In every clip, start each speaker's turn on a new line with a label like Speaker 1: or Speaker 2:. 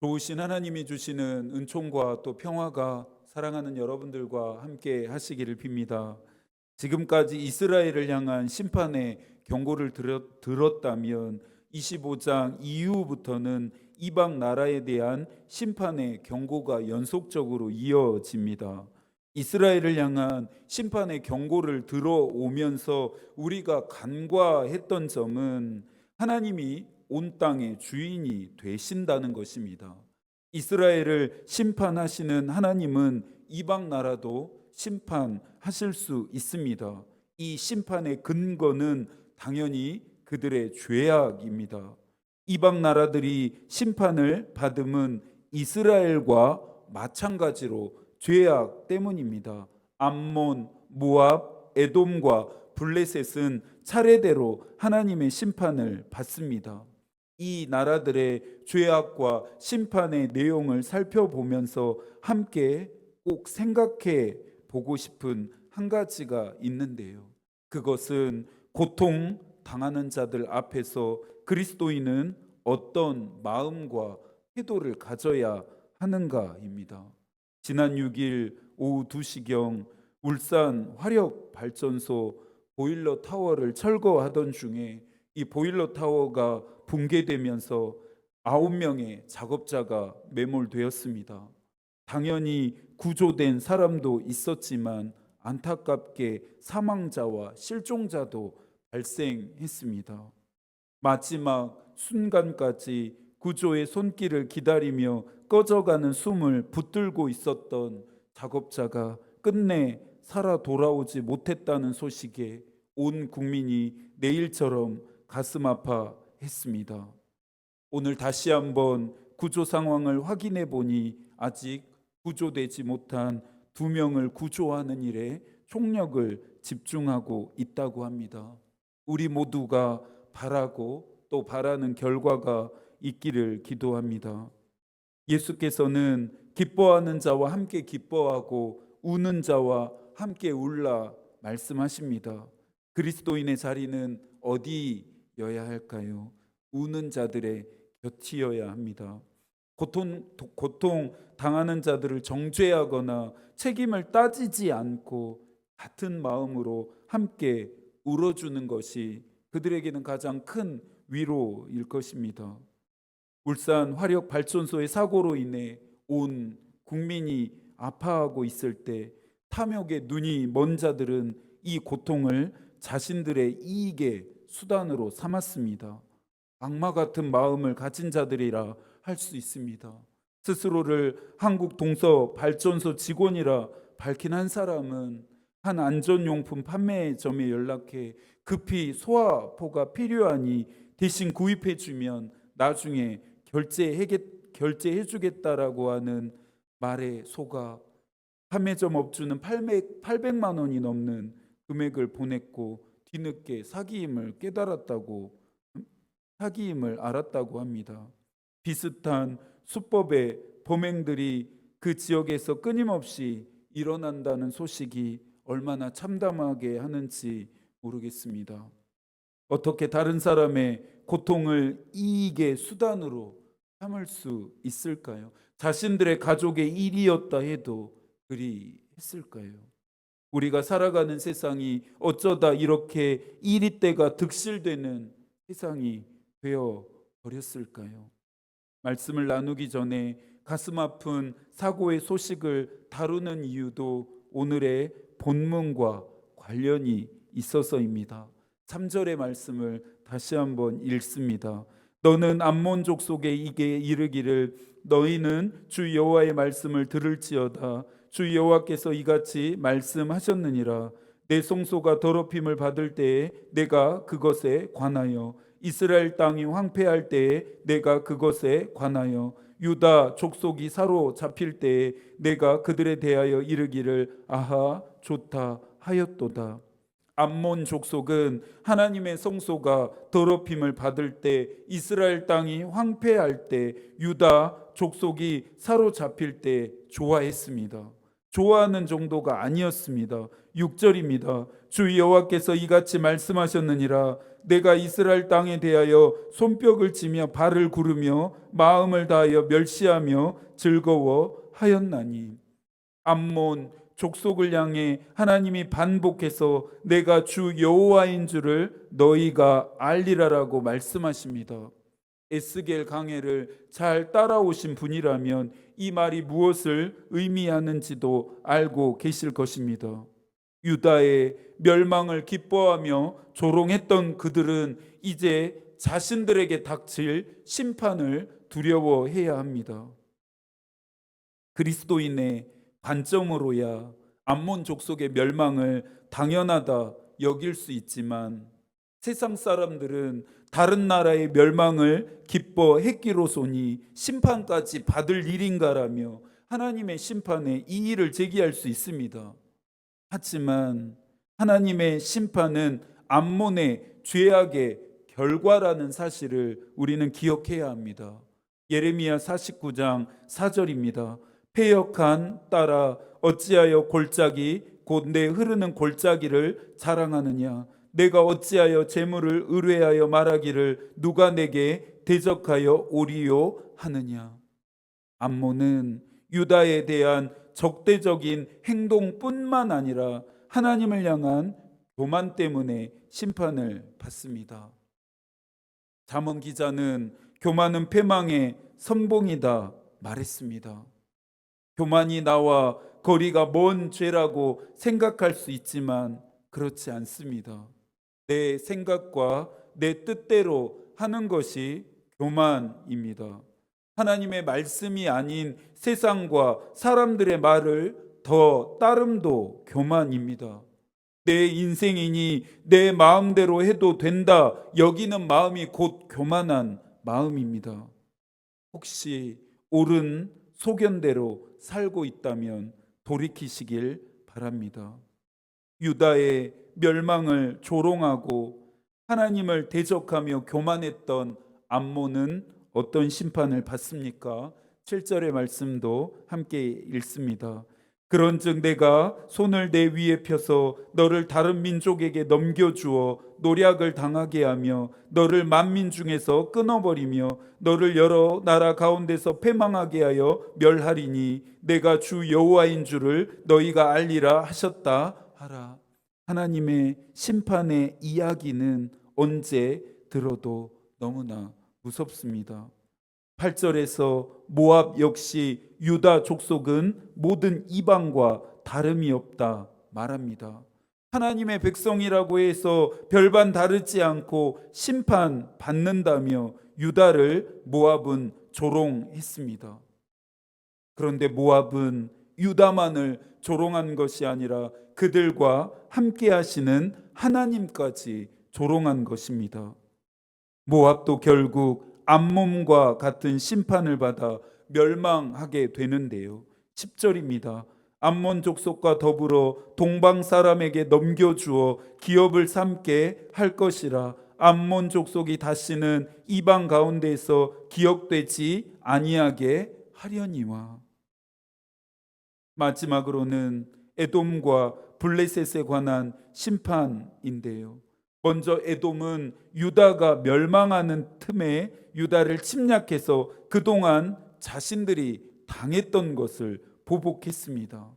Speaker 1: 좋으신 하나님이 주시는 은총과 또 평화가 사랑하는 여러분들과 함께 하시기를 빕니다. 지금까지 이스라엘을 향한 심판의 경고를 들었다면 25장 이후부터는 이방 나라에 대한 심판의 경고가 연속적으로 이어집니다. 이스라엘을 향한 심판의 경고를 들어오면서 우리가 간과했던 점은 하나님이 온 땅의 주인이 되신다는 것입니다. 이스라엘을 심판하시는 하나님은 이방 나라도 심판하실 수 있습니다. 이 심판의 근거는 당연히 그들의 죄악입니다. 이방 나라들이 심판을 받음은 이스라엘과 마찬가지로 죄악 때문입니다. 암몬, 모압, 에돔과 블레셋은 차례대로 하나님의 심판을 받습니다. 이 나라들의 죄악과 심판의 내용을 살펴보면서 함께 꼭 생각해 보고 싶은 한 가지가 있는데요. 그것은 고통 당하는 자들 앞에서 그리스도인은 어떤 마음과 태도를 가져야 하는가입니다. 지난 6일 오후 2시경 울산 화력발전소 보일러 타워를 철거하던 중에 이 보일러 타워가 붕괴되면서 9명의 작업자가 매몰되었습니다. 당연히 구조된 사람도 있었지만 안타깝게 사망자와 실종자도 발생했습니다. 마지막 순간까지 구조의 손길을 기다리며 꺼져가는 숨을 붙들고 있었던 작업자가 끝내 살아 돌아오지 못했다는 소식에 온 국민이 내일처럼 가슴 아파했습니다. 오늘 다시 한번 구조 상황을 확인해 보니 아직 구조되지 못한 2명을 구조하는 일에 총력을 집중하고 있다고 합니다. 우리 모두가 바라고 또 바라는 결과가 있기를 기도합니다. 예수께서는 기뻐하는 자와 함께 기뻐하고 우는 자와 함께 울라 말씀하십니다. 그리스도인의 자리는 어디여야 할까요? 우는 자들의 곁이어야 합니다. 고통 당하는 자들을 정죄하거나 책임을 따지지 않고 같은 마음으로 함께 울어주는 것이 그들에게는 가장 큰 위로일 것입니다. 울산 화력 발전소의 사고로 인해 온 국민이 아파하고 있을 때 탐욕의 눈이 먼 자들은 이 고통을 자신들의 이익의 수단으로 삼았습니다. 악마 같은 마음을 가진 자들이라 할 수 있습니다. 스스로를 한국 동서 발전소 직원이라 밝힌 한 사람은 한 안전용품 판매점에 연락해 급히 소화포가 필요하니 대신 구입해 주면 나중에 결제해 주겠다라고 하는 말에 속아 판매점 업주는 800만 원이 넘는 금액을 보냈고 뒤늦게 사기임을 알았다고 합니다. 비슷한 수법의 범행들이 그 지역에서 끊임없이 일어난다는 소식이 얼마나 참담하게 하는지 모르겠습니다. 어떻게 다른 사람의 고통을 이익의 수단으로 삼을 수 있을까요? 자신들의 가족의 일이었다 해도 그리 했을까요? 우리가 살아가는 세상이 어쩌다 이렇게 이리때가 득실되는 세상이 되어 버렸을까요? 말씀을 나누기 전에 가슴 아픈 사고의 소식을 다루는 이유도 오늘의 본문과 관련이 있어서입니다. 3절의 말씀을 다시 한번 읽습니다. 너는 암몬 족속에게 이르기를 너희는 주 여호와의 말씀을 들을지어다. 주 여호와께서 이같이 말씀하셨느니라. 내 성소가 더럽힘을 받을 때에 내가 그것에 관하여 이스라엘 땅이 황폐할 때에 내가 그것에 관하여 유다 족속이 사로잡힐 때에 내가 그들에 대하여 이르기를 아하 좋다 하였도다. 암몬 족속은 하나님의 성소가 더럽힘을 받을 때, 이스라엘 땅이 황폐할 때, 유다 족속이 사로잡힐 때 좋아했습니다. 좋아하는 정도가 아니었습니다. 6절입니다. 주 여호와께서 이같이 말씀하셨느니라. 내가 이스라엘 땅에 대하여 손뼉을 치며 발을 구르며 마음을 다하여 멸시하며 즐거워하였나니. 암몬 족속을 향해 하나님이 반복해서 내가 주 여호와인 줄을 너희가 알리라라고 말씀하십니다. 에스겔 강해를 잘 따라오신 분이라면 이 말이 무엇을 의미하는지도 알고 계실 것입니다. 유다의 멸망을 기뻐하며 조롱했던 그들은 이제 자신들에게 닥칠 심판을 두려워해야 합니다. 그리스도인의 관점으로야 암몬 족속의 멸망을 당연하다 여길 수 있지만 세상 사람들은 다른 나라의 멸망을 기뻐했기로소니 심판까지 받을 일인가라며 하나님의 심판에 이의를 제기할 수 있습니다. 하지만 하나님의 심판은 암몬의 죄악의 결과라는 사실을 우리는 기억해야 합니다. 예레미야 49장 4절입니다. 패역한 딸아 어찌하여 골짜기 곧 내 흐르는 골짜기를 자랑하느냐. 내가 어찌하여 재물을 의뢰하여 말하기를 누가 내게 대적하여 오리요 하느냐. 암몬은 유다에 대한 적대적인 행동뿐만 아니라 하나님을 향한 교만 때문에 심판을 받습니다. 잠언 기자는 교만은 패망의 선봉이다 말했습니다. 교만이 나와 거리가 먼 죄라고 생각할 수 있지만 그렇지 않습니다. 내 생각과 내 뜻대로 하는 것이 교만입니다. 하나님의 말씀이 아닌 세상과 사람들의 말을 더 따름도 교만입니다. 내 인생이니 내 마음대로 해도 된다 여기는 마음이 곧 교만한 마음입니다. 혹시 옳은 소견대로 살고 있다면 돌이키시길 바랍니다. 유다의 멸망을 조롱하고 하나님을 대적하며 교만했던 암몬은 어떤 심판을 받습니까? 7절의 말씀도 함께 읽습니다. 그런즉 내가 손을 내 위에 펴서 너를 다른 민족에게 넘겨주어 노략을 당하게 하며 너를 만민 중에서 끊어버리며 너를 여러 나라 가운데서 패망하게 하여 멸하리니 내가 주 여호와인 줄을 너희가 알리라 하셨다 하라. 하나님의 심판의 이야기는 언제 들어도 너무나 무섭습니다. 8절에서 모압 역시 유다 족속은 모든 이방과 다름이 없다 말합니다. 하나님의 백성이라고 해서 별반 다르지 않고 심판받는다며 유다를 모압은 조롱했습니다. 그런데 모압은 유다만을 조롱한 것이 아니라 그들과 함께 하시는 하나님까지 조롱한 것입니다. 모압도 결국 암몬과 같은 심판을 받아 멸망하게 되는데요. 10절입니다. 암몬 족속과 더불어 동방 사람에게 넘겨주어 기업을 삼게 할 것이라. 암몬 족속이 다시는 이방 가운데에서 기억되지 아니하게 하려니와. 마지막으로는 에돔과 블레셋에 관한 심판인데요. 먼저 에돔은 유다가 멸망하는 틈에 유다를 침략해서 그동안 자신들이 당했던 것을 보복했습니다.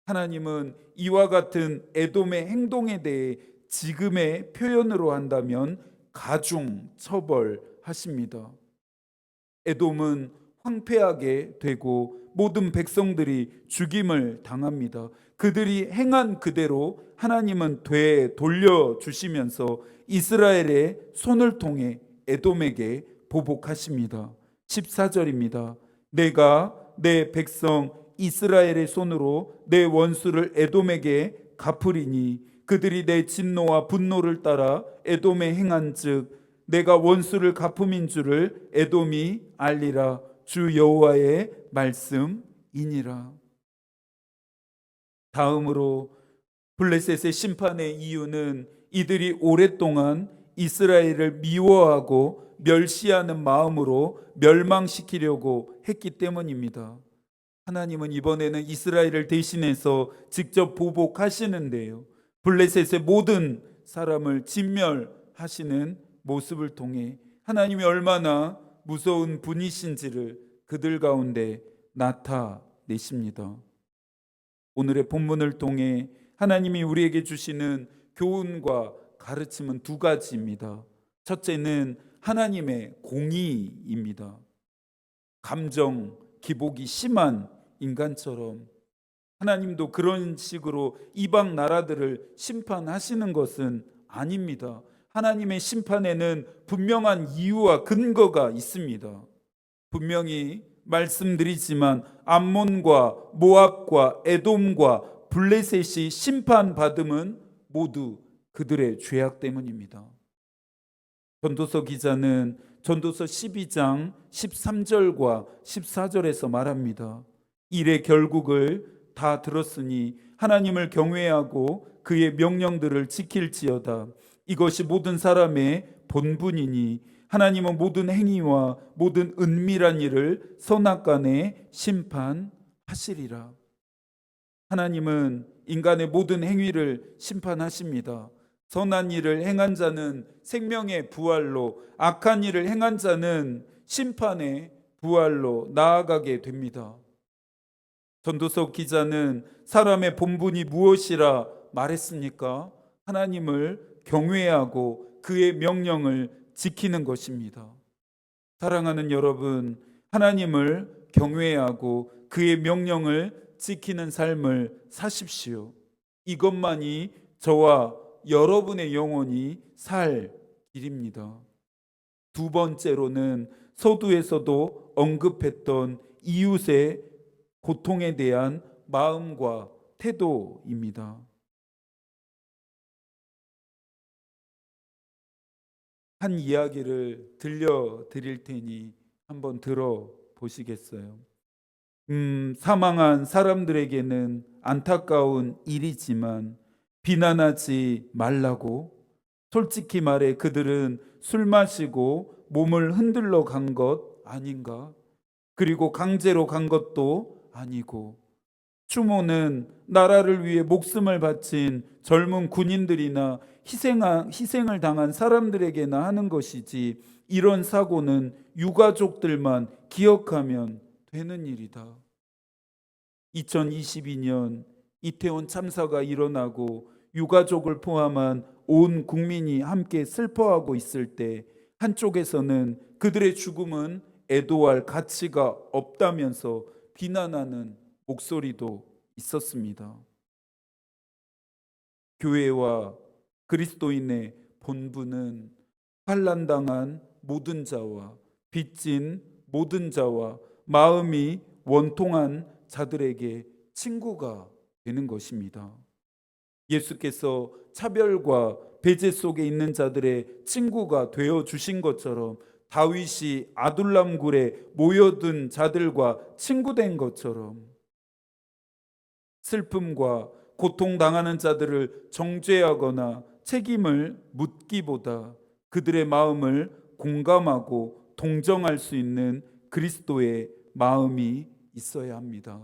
Speaker 1: 하나님은 이와 같은 에돔의 행동에 대해 지금의 표현으로 한다면 가중 처벌하십니다. 에돔은 황폐하게 되고 모든 백성들이 죽임을 당합니다. 그들이 행한 그대로 하나님은 되돌려주시면서 이스라엘의 손을 통해 에돔에게 보복하십니다. 14절입니다. 내가 내 백성 이스라엘의 손으로 내 원수를 에돔에게 갚으리니 그들이 내 진노와 분노를 따라 에돔에 행한 즉 내가 원수를 갚음인 줄을 에돔이 알리라. 주 여호와의 말씀이니라. 다음으로 블레셋의 심판의 이유는 이들이 오랫동안 이스라엘을 미워하고 멸시하는 마음으로 멸망시키려고 했기 때문입니다. 하나님은 이번에는 이스라엘을 대신해서 직접 보복하시는데요. 블레셋의 모든 사람을 진멸하십니다. 하시는 모습을 통해 하나님이 얼마나 무서운 분이신지를 그들 가운데 나타내십니다. 오늘의 본문을 통해 하나님이 우리에게 주시는 교훈과 가르침은 두 가지입니다. 첫째는 하나님의 공의입니다. 감정 기복이 심한 인간처럼 하나님도 그런 식으로 이방 나라들을 심판하시는 것은 아닙니다. 하나님의 심판에는 분명한 이유와 근거가 있습니다. 분명히 말씀드리지만 암몬과 모압과 에돔과 블레셋이 심판받음은 모두 그들의 죄악 때문입니다. 전도서 기자는 전도서 12장 13절과 14절에서 말합니다. 일의 결국을 다 들었으니 하나님을 경외하고 그의 명령들을 지킬지어다. 이것이 모든 사람의 본분이니 하나님은 모든 행위와 모든 은밀한 일을 선악간에 심판하시리라. 하나님은 인간의 모든 행위를 심판하십니다. 선한 일을 행한 자는 생명의 부활로, 악한 일을 행한 자는 심판의 부활로 나아가게 됩니다. 전도서 기자는 사람의 본분이 무엇이라 말했습니까? 하나님을 경외하고 그의 명령을 지키는 것입니다. 사랑하는 여러분, 하나님을 경외하고 그의 명령을 지키는 삶을 사십시오. 이것만이 저와 여러분의 영혼이 살 길입니다. 두 번째로는 서두에서도 언급했던 이웃의 고통에 대한 마음과 태도입니다. 한 이야기를 들려드릴 테니 한번 들어보시겠어요? 사망한 사람들에게는 안타까운 일이지만 비난하지 말라고, 솔직히 말해 그들은 술 마시고 몸을 흔들러 간 것 아닌가? 그리고 강제로 간 것도 아니고, 추모는 나라를 위해 목숨을 바친 젊은 군인들이나 희생을 당한 사람들에게나 하는 것이지, 이런 사고는 유가족들만 기억하면 되는 일이다. 2022년 이태원 참사가 일어나고 유가족을 포함한 온 국민이 함께 슬퍼하고 있을 때, 한쪽에서는 그들의 죽음은 애도할 가치가 없다면서 비난하는 목소리도 있었습니다. 교회와 그리스도인의 본분은 환난당한 모든 자와 빚진 모든 자와 마음이 원통한 자들에게 친구가 되는 것입니다. 예수께서 차별과 배제 속에 있는 자들의 친구가 되어 주신 것처럼, 다윗이 아둘람 굴에 모여든 자들과 친구된 것처럼, 슬픔과 고통당하는 자들을 정죄하거나 책임을 묻기보다 그들의 마음을 공감하고 동정할 수 있는 그리스도의 마음이 있어야 합니다.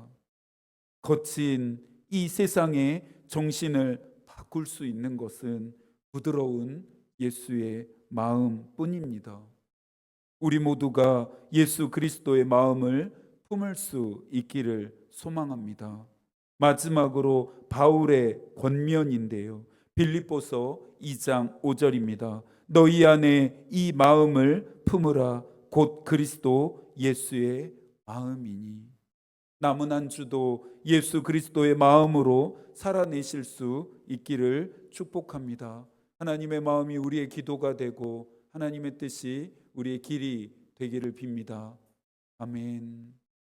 Speaker 1: 거친 이 세상의 정신을 바꿀 수 있는 것은 부드러운 예수의 마음뿐입니다. 우리 모두가 예수 그리스도의 마음을 품을 수 있기를 소망합니다. 마지막으로 바울의 권면인데요. 빌립보서 2장 5절입니다. 너희 안에 이 마음을 품으라. 곧 그리스도 예수의 마음이니. 남은 한 주도 예수 그리스도의 마음으로 살아내실 수 있기를 축복합니다. 하나님의 마음이 우리의 기도가 되고 하나님의 뜻이 우리의 길이 되기를 빕니다. 아멘.